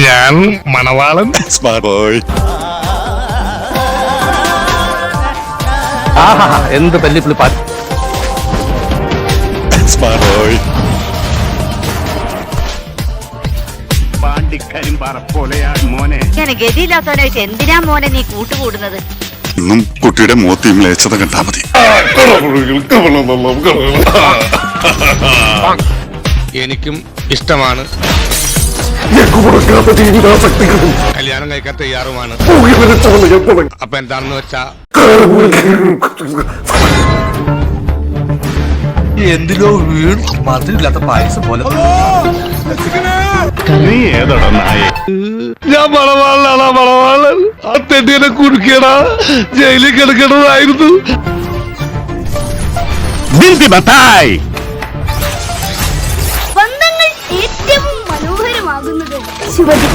ഞാൻ മണവാളൻ. എന്ത് തല്ലിപ്പുള്ളി പാട്ട്. ഗതിയില്ലാത്തവനായിട്ട് എന്തിനാ മോനെ നീ കൂട്ടുകൂടുന്നത്? ഇന്നും കുട്ടിയുടെ മുഖത്ത് മ്ലേച്ഛത കണ്ടാ മതി. എനിക്കും ഇഷ്ടമാണ്. കല്യാണം കഴിക്കാൻ തയ്യാറുമാണ്. അപ്പൊ എന്താണെന്ന് വെച്ചാ എന്തിലോ വീണ് മധുരില്ലാത്ത പായസം പോലെ. ഞാൻ മണവാളനാണ്. മണവാളൻ ആ തെറ്റിനെ കുടുക്കിയടാ, ജയിലിൽ കിടക്കണതായിരുന്നു. ബന്ധങ്ങൾ ഏറ്റവും മനോഹരമാകുന്നത് ശിവജി.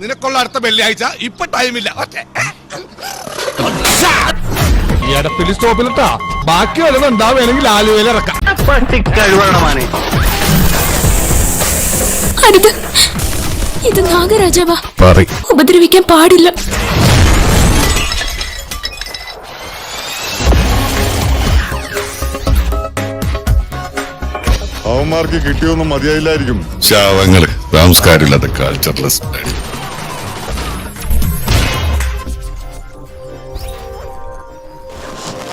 നിനക്കുള്ള അടുത്ത വെള്ളിയാഴ്ച ഇപ്പൊ ടൈമില്ല. ഈ അടപ്പില് സ്റ്റോപ്പിലിട്ടാ ബാക്കി വല്ലതും ഉണ്ടാവുകയാണെങ്കിൽ ആലുവയിൽ ഇറക്കാം. അടുത്ത് ഇത് നാഗരാജാവാ, ഉപദ്രവിക്കാൻ പാടില്ല. അവന്മാർക്ക് കിട്ടിയൊന്നും മതിയായില്ലായിരിക്കും. ശാവങ്ങള് സംസ്കാരമില്ലാത്ത കൾച്ചർലെസ്.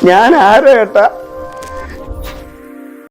ഞാൻ ആരോ ഏട്ടാ